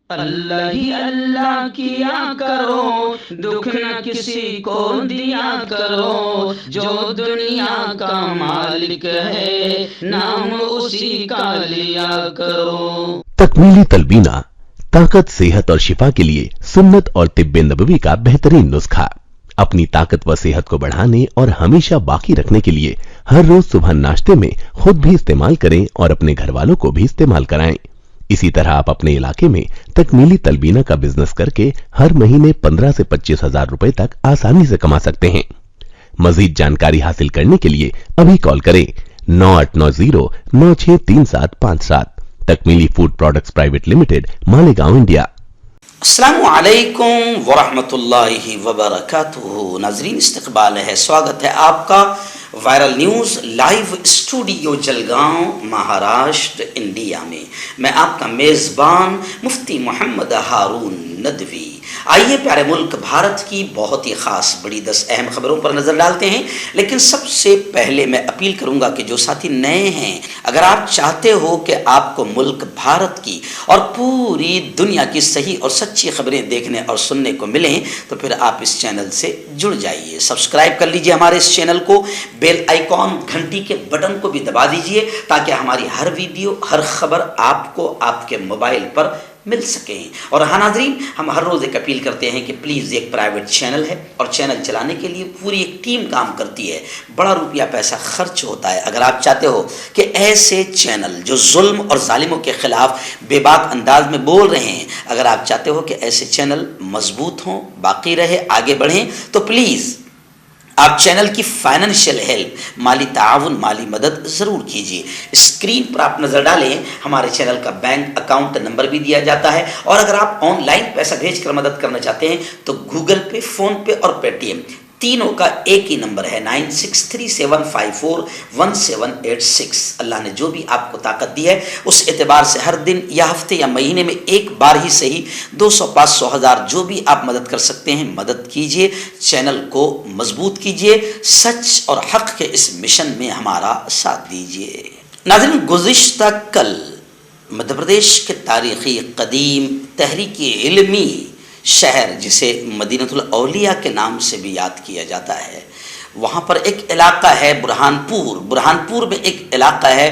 اللہ ہی اللہ کیا کرو، دکھ نہ کسی کو دیا کرو، جو دنیا کا مالک ہے نام اسی کا لیا کرو۔ تکمیلی تلبینہ طاقت، صحت اور شفا کے لیے سنت اور طب نبوی کا بہترین نسخہ۔ اپنی طاقت و صحت کو بڑھانے اور ہمیشہ باقی رکھنے کے لیے ہر روز صبح ناشتے میں خود بھی استعمال کریں اور اپنے گھر والوں کو بھی استعمال کرائیں۔ اسی طرح آپ اپنے علاقے میں تکمیلی تلبینہ کا بزنس کر کے ہر مہینے 15 سے 25 ہزار روپے تک آسانی سے کما سکتے ہیں۔ مزید جانکاری حاصل کرنے کے لیے ابھی کال کریں 9890963757۔ Takmeeli food products private limited, Malegaon, India. السلام علیکم ورحمۃ اللہ وبرکاتہ۔ ناظرین، استقبال ہے، سواگت ہے آپ کا viral news live studio Jalgaon, Maharashtra, India میں۔ میں آپ کا میزبان مفتی محمد ہارون ندوی۔ آئیے پیارے ملک بھارت کی بہت ہی خاص بڑی 10 اہم خبروں پر نظر ڈالتے ہیں، لیکن سب سے پہلے میں اپیل کروں گا کہ جو ساتھی نئے ہیں، اگر آپ چاہتے ہو کہ آپ کو ملک بھارت کی اور پوری دنیا کی صحیح اور سچی خبریں دیکھنے اور سننے کو ملیں تو پھر آپ اس چینل سے جڑ جائیے، سبسکرائب کر لیجئے ہمارے اس چینل کو، بیل آئیکن گھنٹی کے بٹن کو بھی دبا دیجئے تاکہ ہماری ہر ویڈیو، ہر خبر آپ کو آپ کے موبائل پر مل سکیں۔ اور ہاں ناظرین، ہم ہر روز ایک اپیل کرتے ہیں کہ پلیز، ایک پرائیویٹ چینل ہے اور چینل چلانے کے لیے پوری ایک ٹیم کام کرتی ہے، بڑا روپیہ پیسہ خرچ ہوتا ہے۔ اگر آپ چاہتے ہو کہ ایسے چینل جو ظلم اور ظالموں کے خلاف بے باک انداز میں بول رہے ہیں، اگر آپ چاہتے ہو کہ ایسے چینل مضبوط ہوں، باقی رہے، آگے بڑھیں، تو پلیز آپ چینل کی فائنینشیل ہیلپ، مالی تعاون، مالی مدد ضرور کیجیے۔ اسکرین پر آپ نظر ڈالیں، ہمارے چینل کا بینک اکاؤنٹ نمبر بھی دیا جاتا ہے، اور اگر آپ آن لائن پیسہ بھیج کر مدد کرنا چاہتے ہیں تو گوگل پے، فون پے اور پے ٹی ایم تینوں کا ایک ہی نمبر ہے 9637541786۔ اللہ نے جو بھی آپ کو طاقت دی ہے اس اعتبار سے ہر دن یا ہفتے یا مہینے میں ایک بار ہی صحیح 200، 500، 1000 جو بھی آپ مدد کر سکتے ہیں مدد کیجئے، چینل کو مضبوط کیجئے، سچ اور حق کے اس مشن میں ہمارا ساتھ دیجئے۔ ناظرین، گزشتہ کل مدھیہ پردیش کے تاریخی قدیم تحریکی علمی شہر، جسے مدینۃ الاولیاء کے نام سے بھی یاد کیا جاتا ہے، وہاں پر ایک علاقہ ہے برہان پور میں ایک علاقہ ہے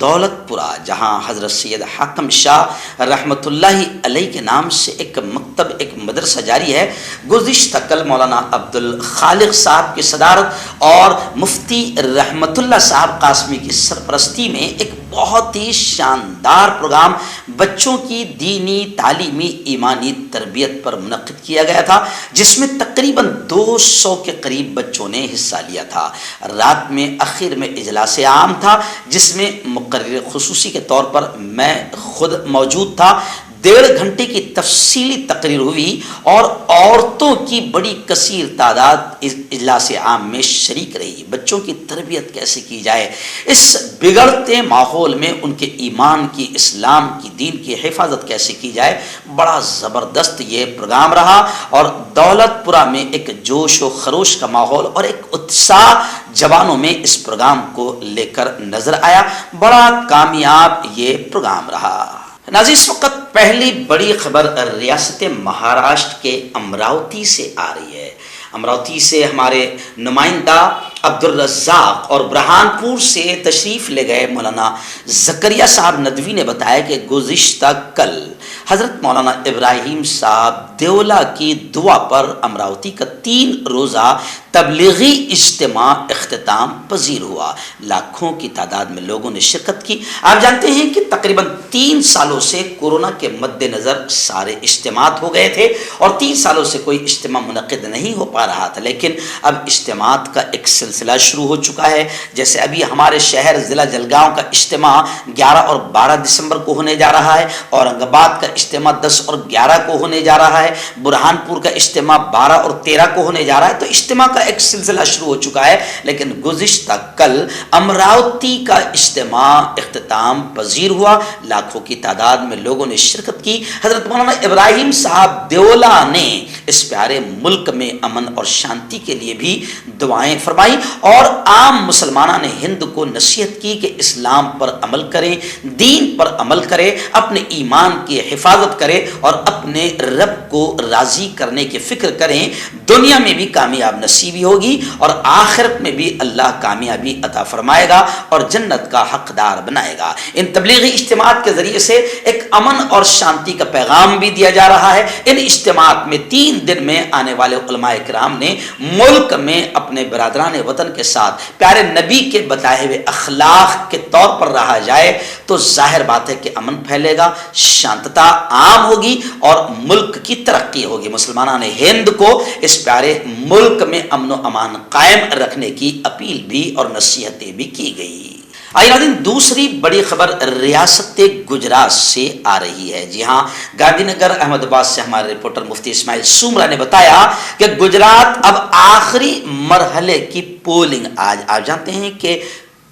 دولت پورہ، جہاں حضرت سید حاکم شاہ رحمۃ اللہ علیہ کے نام سے ایک مکتب، ایک مدرسہ جاری ہے۔ گزشتہ کل مولانا عبد الخالق صاحب کی صدارت اور مفتی رحمت اللہ صاحب قاسمی کی سرپرستی میں ایک بہت ہی شاندار پروگرام بچوں کی دینی، تعلیمی، ایمانی تربیت پر منعقد کیا گیا تھا، جس میں تقریباً 200 کے قریب بچوں نے حصہ لیا تھا۔ رات میں آخر میں اجلاس عام تھا، جس میں مقرر خصوصی کے طور پر میں خود موجود تھا۔ 1.5 گھنٹے کی تفصیلی تقریر ہوئی اور عورتوں کی بڑی کثیر تعداد اس اجلاس عام میں شریک رہی۔ بچوں کی تربیت کیسے کی جائے، اس بگڑتے ماحول میں ان کے ایمان کی، اسلام کی، دین کی حفاظت کیسے کی جائے، بڑا زبردست یہ پروگرام رہا، اور دولت پورہ میں ایک جوش و خروش کا ماحول اور ایک اتساہ جوانوں میں اس پروگرام کو لے کر نظر آیا۔ بڑا کامیاب یہ پروگرام رہا۔ ناظرین، اس وقت پہلی بڑی خبر ریاست مہاراشٹر کے امراوتی سے آ رہی ہے۔ امراوتی سے ہمارے نمائندہ عبدالرزاق اور برہان پور سے تشریف لے گئے مولانا زکریا صاحب ندوی نے بتایا کہ گزشتہ کل حضرت مولانا ابراہیم صاحب دیولا کی دعا پر امراوتی کا 3 روزہ تبلیغی اجتماع اختتام پذیر ہوا۔ لاکھوں کی تعداد میں لوگوں نے شرکت کی۔ آپ جانتے ہیں کہ تقریباً 3 سالوں سے کورونا کے مد نظر سارے اجتماعات ہو گئے تھے اور 3 سالوں سے کوئی اجتماع منعقد نہیں ہو پا رہا تھا، لیکن اب اجتماعات کا ایک سلسلہ شروع ہو چکا ہے۔ جیسے ابھی ہمارے شہر ضلع جلگاؤں کا اجتماع 11 اور 12 دسمبر کو ہونے جا رہا ہے، اورنگ آباد کا اجتماع 10 اور 11 کو ہونے جا رہا ہے، برہان پور کا اجتماع 12 اور 13 کو ہونے جا رہا ہے۔ تو اجتماع کا ایک سلسلہ شروع ہو چکا ہے، لیکن گزشتہ کل امراوتی کا اجتماع اختتام پذیر ہوا۔ لاکھوں کی تعداد میں لوگوں نے شرکت کی۔ حضرت مولانا ابراہیم صاحب دیولا نے اس پیارے ملک میں امن اور شانتی کے لیے بھی دعائیں فرمائی اور عام مسلمانوں نے ہند کو نصیحت کی کہ اسلام پر عمل کریں، دین پر عمل کرے، اپنے ایمان کی حفاظت کرے اور اپنے رب کو راضی کرنے کی فکر کریں۔ دنیا میں بھی کامیاب نصیبی ہوگی اور آخرت میں بھی اللہ کامیابی عطا فرمائے گا اور جنت کا حقدار بنائے گا۔ ان تبلیغی اجتماعات کے ذریعے سے ایک امن اور شانتی کا پیغام بھی دیا جا رہا ہے۔ ان اجتماعات میں 3 دن میں آنے والے علماء کرام نے ملک میں اپنے برادران وطن کے ساتھ پیارے نبی کے بتائے ہوئے اخلاق کے طور پر رہا جائے تو ظاہر بات ہے کہ امن پھیلے گا، شانتتا عام ہوگی اور ملک کی ترقی ہوگی۔ مسلمانان ہند کو اس پیارے ملک میں امن و امان قائم رکھنے کی اپیل بھی اور نصیحتیں بھی کی گئی۔ آئیے ناظرین، دوسری بڑی خبر ریاست گجرات سے آ رہی ہے۔ جی ہاں، گاندھی نگر احمد آباد سے ہمارے رپورٹر مفتی اسماعیل سومرا نے بتایا کہ گجرات اب آخری مرحلے کی پولنگ، آج آپ جانتے ہیں کہ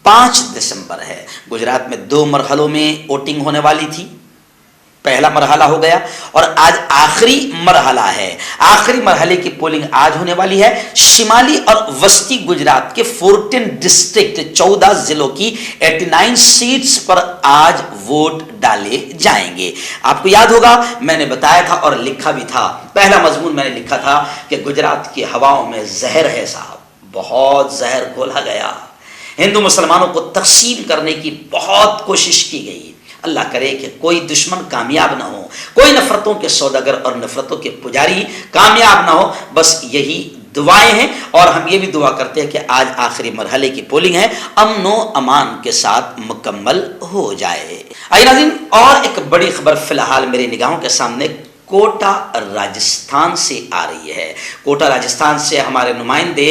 5 دسمبر ہے، گجرات میں 2 مرحلوں میں ووٹنگ ہونے والی تھی، پہلا مرحلہ ہو گیا اور آج آخری مرحلہ ہے۔ آخری مرحلے کی پولنگ آج ہونے والی ہے۔ شمالی اور وسطی گجرات کے 14 ڈسٹرکٹ 14 ضلعوں کی 89 سیٹس پر آج ووٹ ڈالے جائیں گے۔ آپ کو یاد ہوگا میں نے بتایا تھا اور لکھا بھی تھا، پہلا مضمون میں نے لکھا تھا کہ گجرات کی ہواؤں میں زہر ہے صاحب، بہت زہر گھولا گیا، ہندو مسلمانوں کو تقسیم کرنے کی بہت کوشش کی گئی۔ اللہ کرے کہ کوئی دشمن کامیاب نہ ہو، کوئی نفرتوں کے سوداگر اور نفرتوں کے پجاری کامیاب نہ ہو، بس یہی دعائیں ہیں اور ہم یہ بھی دعا کرتے ہیں کہ آج آخری مرحلے کی پولنگ ہے، امن و امان کے ساتھ مکمل ہو جائے۔ آئیے ناظرین، اور ایک بڑی خبر فی الحال میری نگاہوں کے سامنے کوٹا راجستھان سے آ رہی ہے۔ کوٹا راجستھان سے ہمارے نمائندے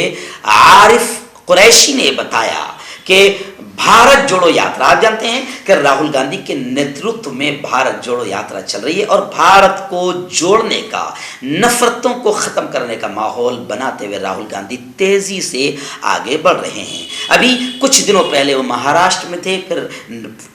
عارف قریشی نے بتایا کہ بھارت جوڑو یاترا، آپ جانتے ہیں کہ راہل گاندھی کے نیترتو میں بھارت جوڑو یاترا چل رہی ہے اور بھارت کو جوڑنے کا، نفرتوں کو ختم کرنے کا ماحول بناتے ہوئے راہل گاندھی تیزی سے آگے بڑھ رہے ہیں۔ ابھی کچھ دنوں پہلے وہ مہاراشٹر میں تھے، پھر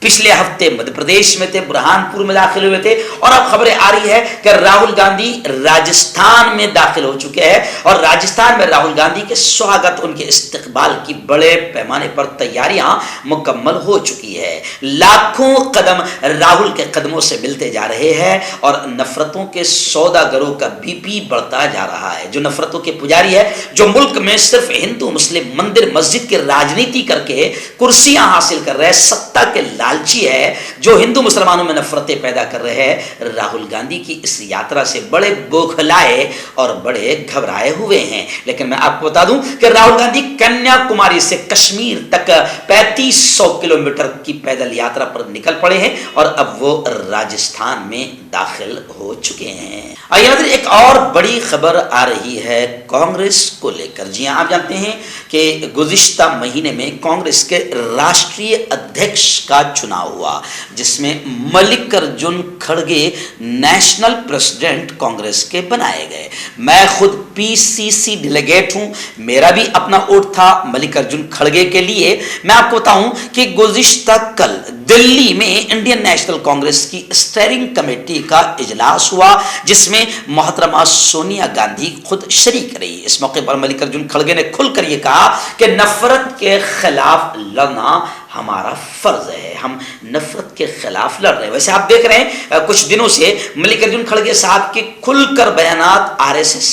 پچھلے ہفتے مدھیہ پردیش میں تھے، برہان پور میں داخل ہوئے تھے اور اب خبریں آ رہی ہے کہ راہل گاندھی راجستھان میں داخل ہو چکے ہیں اور راجستھان میں راہل گاندھی کے سواگت، ان کے استقبال کی بڑے پیمانے پر تیاریاں مکمل ہو چکی ہے۔ لاکھوں قدم راہل کے قدموں سے ملتے جا رہے ہیں اور نفرتوں کے سوداگروں کا بی پی بڑھتا جا رہا ہے۔ جو نفرتوں کے پجاری ہے، جو ملک میں صرف ہندو مسلم مندر مسجد کی راجنیتی کر کے کرسیاں حاصل کر رہے ہیں، ستا کے لالچی ہے، جو ہندو مسلمانوں میں نفرتیں پیدا کر رہے ہیں، راہل گاندھی کی اس یاترا سے بڑے بوکھلائے اور بڑے گھبرائے ہوئے ہیں۔ لیکن میں آپ کو بتا دوں کہ راہل گاندھی کنیا کماری سے کشمیر تک 3500 کلومیٹر کی پیدل یاترا پر نکل پڑے ہیں اور اب وہ راجستھان میں داخل ہو چکے ہیں۔ آئیے ایک اور بڑی خبر آ رہی ہے کانگریس کو لے کر۔ جی ہاں، آپ جانتے ہیں کہ گزشتہ مہینے میں کانگریس کے راشٹریہ ادھیکش کا چناؤ ہوا، جس میں ملک ارجن کھڑگے نیشنل پریزیڈنٹ کانگریس کے بنائے گئے۔ میں خود PCC ڈیلیگیٹ ہوں، میرا بھی اپنا ووٹ تھا ملک ارجن کھڑگے کے لیے۔ میں آپ کو بتاؤں کہ گزشتہ کل دلی میں انڈین نیشنل کانگریس کی اسٹیئرنگ کمیٹی کا اجلاس ہوا، جس میں محترمہ سونیا گاندھی خود شریک رہی۔ اس موقع پر ملک ارجن کھڑگے نے کھل کر یہ کہا کہ نفرت کے خلاف لڑنا ہمارا فرض ہے، ہم نفرت کے خلاف لڑ رہے ہیں۔ ویسے آپ دیکھ رہے ہیں کچھ دنوں سے ملک ارجن کھڑگے صاحب کے کھل کر بیانات RSS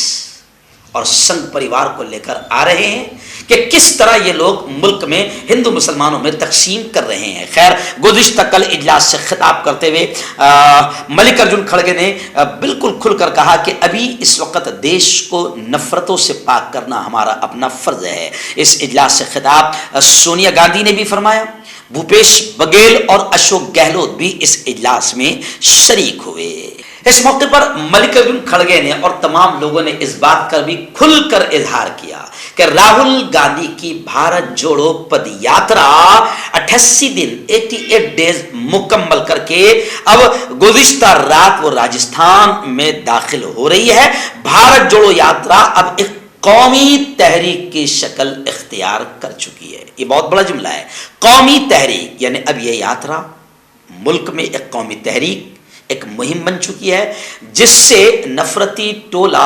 اور سنگھ پریوار کو لے کر آ رہے ہیں کہ کس طرح یہ لوگ ملک میں ہندو مسلمانوں میں تقسیم کر رہے ہیں۔ خیر، گزشتہ کل اجلاس سے خطاب کرتے ہوئے ملک ارجن کھڑگے نے بالکل کھل کر کہا کہ ابھی اس وقت دیش کو نفرتوں سے پاک کرنا ہمارا اپنا فرض ہے۔ اس اجلاس سے خطاب سونیا گاندھی نے بھی فرمایا، بھوپیش بگیل اور اشوک گہلوت بھی اس اجلاس میں شریک ہوئے۔ اس موقع پر ملک ارجن کھڑگے نے اور تمام لوگوں نے اس بات کا بھی کھل کر اظہار کیا کہ راہل گاندھی کی بھارت جوڑو پد یاترا 88 دن 88 ڈیز مکمل کر کے اب گزشتہ رات وہ راجستھان میں داخل ہو رہی ہے۔ بھارت جوڑو یاترا اب ایک قومی تحریک کی شکل اختیار کر چکی ہے۔ یہ بہت بڑا جملہ ہے، قومی تحریک، یعنی اب یہ یاترا ملک میں ایک قومی تحریک، ایک مہم بن چکی ہے، جس سے نفرتی ٹولہ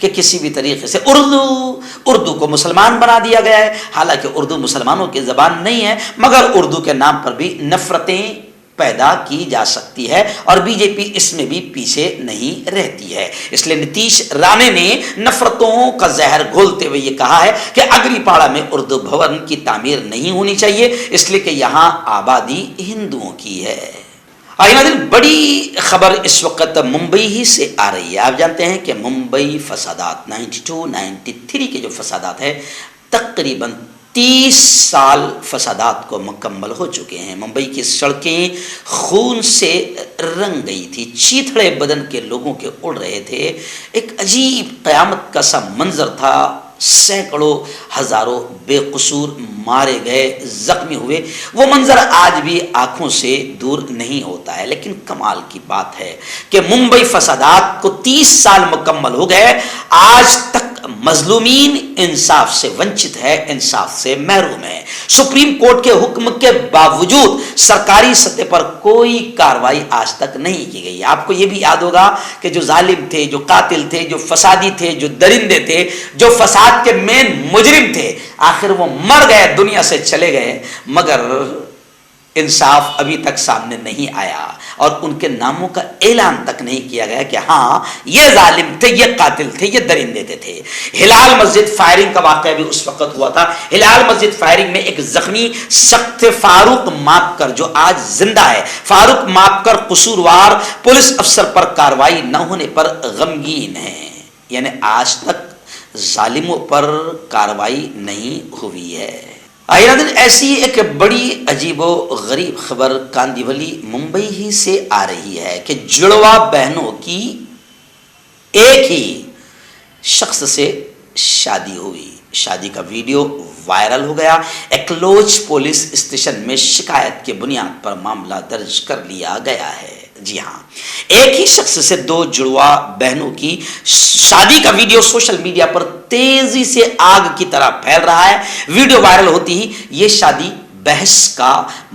کہ کسی بھی طریقے سے اردو کو مسلمان بنا دیا گیا ہے، حالانکہ اردو مسلمانوں کی زبان نہیں ہے، مگر اردو کے نام پر بھی نفرتیں پیدا کی جا سکتی ہے، اور بی جے پی اس میں بھی پیچھے نہیں رہتی ہے۔ اس لیے نتیش رانے نے نفرتوں کا زہر گھولتے ہوئے یہ کہا ہے کہ اگری پاڑا میں اردو بھون کی تعمیر نہیں ہونی چاہیے، اس لیے کہ یہاں آبادی ہندوؤں کی ہے۔ آئیے ناظرین، بڑی خبر اس وقت ممبئی ہی سے آ رہی ہے۔ آپ جانتے ہیں کہ ممبئی فسادات 92-93 کے جو فسادات ہیں، تقریباً 30 سال فسادات کو مکمل ہو چکے ہیں۔ ممبئی کی سڑکیں خون سے رنگ گئی تھی، چیتھڑے بدن کے لوگوں کے اڑ رہے تھے، ایک عجیب قیامت کا سا منظر تھا، سینکڑوں ہزاروں بے قصور مارے گئے، زخمی ہوئے، وہ منظر آج بھی آنکھوں سے دور نہیں ہوتا ہے۔ لیکن کمال کی بات ہے کہ ممبئی فسادات کو 30 سال مکمل ہو گئے، آج تک مظلومین انصاف سے ونچت ہے، انصاف سے محروم ہے۔ سپریم کورٹ کے حکم کے باوجود سرکاری سطح پر کوئی کارروائی آج تک نہیں کی گئی۔ آپ کو یہ بھی یاد ہوگا کہ جو ظالم تھے، جو قاتل تھے، جو فسادی تھے، جو درندے تھے، جو فساد کے مین مجرم تھے، آخر وہ مر گئے، دنیا سے چلے گئے، مگر انصاف ابھی تک سامنے نہیں آیا، اور ان کے ناموں کا اعلان تک نہیں کیا گیا کہ ہاں یہ ظالم تھے، یہ قاتل تھے، یہ درندے تھے۔ ہلال مسجد فائرنگ کا واقعہ بھی اس وقت ہوا تھا۔ ہلال مسجد فائرنگ میں ایک زخمی سخت فاروق ماپکر، جو آج زندہ ہے، فاروق ماپکر قصوروار پولیس افسر پر کارروائی نہ ہونے پر غمگین ہے، یعنی آج تک ظالموں پر کارروائی نہیں ہوئی ہے۔ ایسی ایک بڑی عجیب و غریب خبر کاندیولی ممبئی ہی سے آ رہی ہے کہ جڑواں بہنوں کی ایک ہی شخص سے شادی ہوئی۔ شادی کا ویڈیو وائرل ہو گیا۔ ایکلوج پولیس اسٹیشن میں شکایت کے بنیاد پر معاملہ درج کر لیا گیا ہے۔ جی ہاں، ایک ہی شخص سے 2 جڑواں بہنوں کی شادی کا ویڈیو سوشل میڈیا پر تیزی سے آگ کی طرح پھیل رہا ہے۔ ویڈیو وائرل ہوتی ہی یہ شادی بحث کا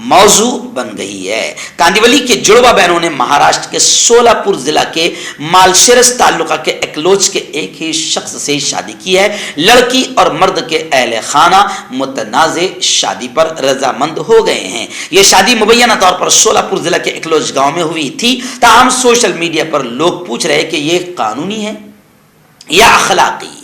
موضوع بن گئی ہے۔ کاندیولی کے جڑواں بہنوں نے مہاراشٹر کے سولاپور ضلع کے مالشرس تعلقہ کے ایکلوج کے ایک ہی شخص سے شادی کی ہے۔ لڑکی اور مرد کے اہل خانہ متنازع شادی پر رضامند ہو گئے ہیں۔ یہ شادی مبینہ طور پر سولاپور ضلع کے ایکلوج گاؤں میں ہوئی تھی، تاہم سوشل میڈیا پر لوگ پوچھ رہے کہ یہ قانونی ہے یا اخلاقی۔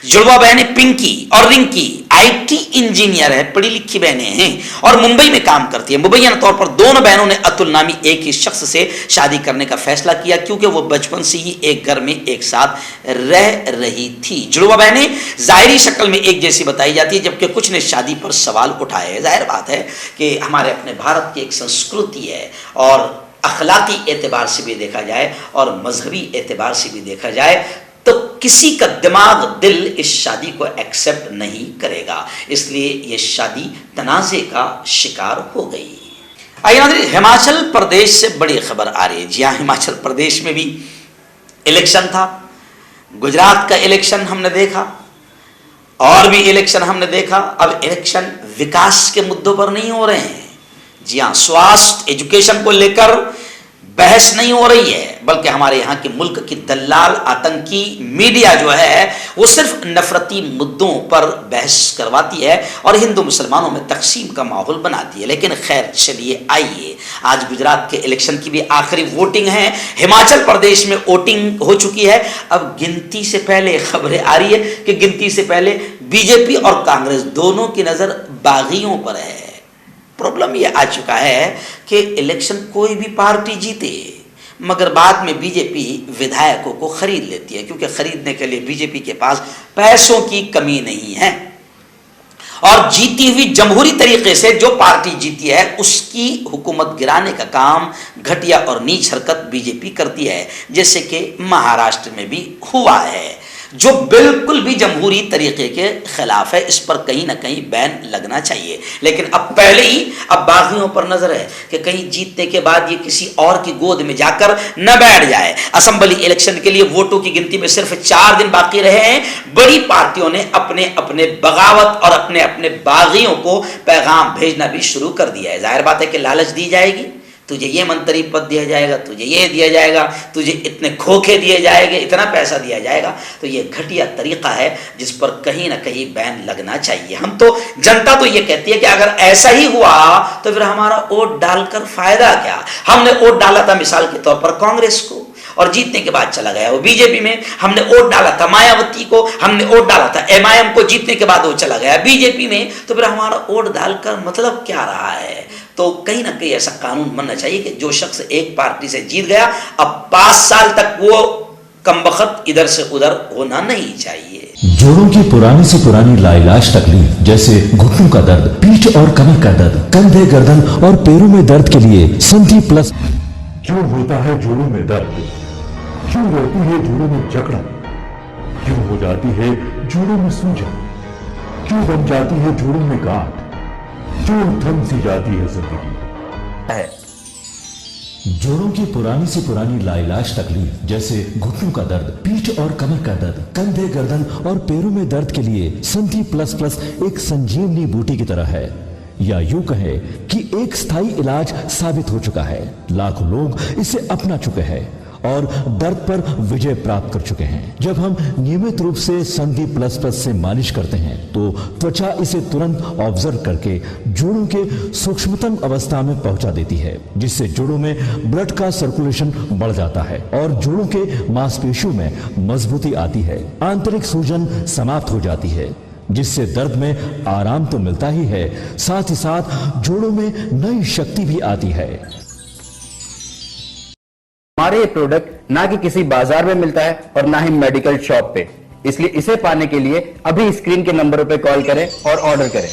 جڑواں بہنیں پنکی اور رنکی IT انجینئر ہے، پڑھی لکھی بہنیں ہیں اور ممبئی میں کام کرتی ہیں۔ مبینہ طور پر دونوں بہنوں نے اتل نامی ایک ہی شخص سے شادی کرنے کا فیصلہ کیا، کیونکہ وہ بچپن سے ہی ایک گھر میں ایک ساتھ رہ رہی تھی۔ جڑواں بہنیں ظاہری شکل میں ایک جیسی بتائی جاتی ہے، جبکہ کچھ نے شادی پر سوال اٹھائے۔ ظاہر بات ہے کہ ہمارے اپنے بھارت کی ایک سنسکرتی ہے، اور اخلاقی اعتبار سے بھی دیکھا جائے اور مذہبی اعتبار سے بھی دیکھا جائے تو کسی کا دماغ دل اس شادی کو ایکسپٹ نہیں کرے گا، اس لیے یہ شادی تنازع کا شکار ہو گئی۔ آئیے ناظرین، ہماچل پردیش سے بڑی خبر آ رہی ہے۔ جی ہاں، ہماچل پردیش میں بھی الیکشن تھا، گجرات کا الیکشن ہم نے دیکھا، اور بھی الیکشن ہم نے دیکھا۔ اب الیکشن وکاس کے مدوں پر نہیں ہو رہے ہیں۔ جی ہاں، سواستھ ایجوکیشن کو لے کر بحث نہیں ہو رہی ہے، بلکہ ہمارے یہاں کے ملک کی دلال آتنکی میڈیا جو ہے وہ صرف نفرتی مدوں پر بحث کرواتی ہے اور ہندو مسلمانوں میں تقسیم کا ماحول بناتی ہے۔ لیکن خیر چلیے، آئیے، آج گجرات کے الیکشن کی بھی آخری ووٹنگ ہے، ہماچل پردیش میں ووٹنگ ہو چکی ہے۔ اب گنتی سے پہلے خبریں آ رہی ہے کہ گنتی سے پہلے بی جے پی اور کانگریس دونوں کی نظر باغیوں پر ہے۔ پرابلم یہ آ چکا ہے کہ الیکشن کوئی بھی پارٹی جیتے، مگر بعد میں بی جے پی ودھایکوں کو خرید لیتی ہے، کیونکہ خریدنے کے لیے بی جے پی کے پاس پیسوں کی کمی نہیں ہے، اور جیتی ہوئی جمہوری طریقے سے جو پارٹی جیتی ہے اس کی حکومت گرانے کا کام گھٹیا اور نیچ حرکت بی جے پی کرتی ہے، جیسے کہ مہاراشٹر میں بھی ہوا ہے، جو بالکل بھی جمہوری طریقے کے خلاف ہے۔ اس پر کہیں نہ کہیں بین لگنا چاہیے، لیکن اب پہلے ہی اب باغیوں پر نظر ہے کہ کہیں جیتنے کے بعد یہ کسی اور کی گود میں جا کر نہ بیٹھ جائے۔ اسمبلی الیکشن کے لیے ووٹوں کی گنتی میں صرف 4 دن باقی رہے ہیں۔ بڑی پارٹیوں نے اپنے اپنے بغاوت اور اپنے اپنے باغیوں کو پیغام بھیجنا بھی شروع کر دیا ہے۔ ظاہر بات ہے کہ لالچ دی جائے گی تجھے یہ منتری پد دیا جائے گا, تجھے یہ دیا جائے گا, تجھے اتنے کھوکھے دیے جائے گے, اتنا پیسہ دیا جائے گا. تو یہ گھٹیا طریقہ ہے جس پر کہیں نہ کہیں بین لگنا چاہیے. ہم تو جنتا تو یہ کہتی ہے کہ اگر ایسا ہی ہوا تو پھر ہمارا ووٹ ڈال کر فائدہ کیا. ہم نے ووٹ ڈالا تھا مثال کے طور پر کانگریس کو, اور جیتنے کے بعد چلا گیا وہ بی جے پی میں. ہم نے ووٹ ڈالا تھا مایاوتی کو, ہم نے ووٹ ڈالا تھا ایم آئی ایم کو, جیتنے کے بعد وہ چلا گیا بی جے پی میں. تو پھر ہمارا ووٹ ڈال کر مطلب کیا رہا ہے؟ تو کہیں نہ کہیں ایسا قانون بننا چاہیے کہ جو شخص ایک پارٹی سے جیت گیا اب 5 سال تک وہ کمبخت ادھر سے ادھر ہونا نہیں چاہیے. جوڑوں کی پرانی سے پرانی لاعلاج تکلیف جیسے گھٹنوں کا درد, پیٹھ اور کمر کا درد, کندھے, گردن اور پیروں میں درد کے لیے سندھی پلس. کیوں ہوتا ہے جوڑوں میں درد؟ کیوں رہتی ہے جوڑوں میں جکڑن؟ کیوں ہو جاتی ہے جوڑوں میں سوجن؟ کیوں بن جاتی ہے جوڑوں میں گاٹھ؟ کیوں تھم سی جاتی ہے زندگی؟ جوڑوں کی پرانی سے پرانی لاعلاج تکلیف جیسے گھٹنوں کا درد, پیٹھ اور کمر کا درد, کندھے, گردن اور پیروں میں درد کے لیے سنتھی پلس پلس ایک سنجیونی بوٹی کی طرح ہے, یا یوں کہے کہ ایک استھائی علاج ثابت ہو چکا ہے. لاکھوں لوگ اسے اپنا چکے ہیں اور درد پر وجے پراپت کر چکے ہیں. جب ہم نیمت روپ سے سندھی پلس پلس سے مالش کرتے ہیں تو توچا اسے ترنت آبزرو کر کے جوڑوں کے سوکشمتم اوستھا میں پہنچا دیتی ہے, جس سے جوڑوں میں بلڈ کا سرکولیشن بڑھ جاتا ہے اور جوڑوں کے ماس پیشیوں میں مضبوطی آتی ہے. آنترک سوجن سماپت ہو جاتی ہے, جس سے درد میں آرام تو ملتا ہی ہے, ساتھ ہی ساتھ جوڑوں میں نئی شکتی بھی آتی ہے. ہمارے یہ پروڈکٹ نہ کہ کسی بازار میں ملتا ہے اور نہ ہی میڈیکل شاپ پہ, اس لیے اسے پانے کے لیے ابھی اسکرین کے نمبروں پہ کال کریں اور آرڈر کریں.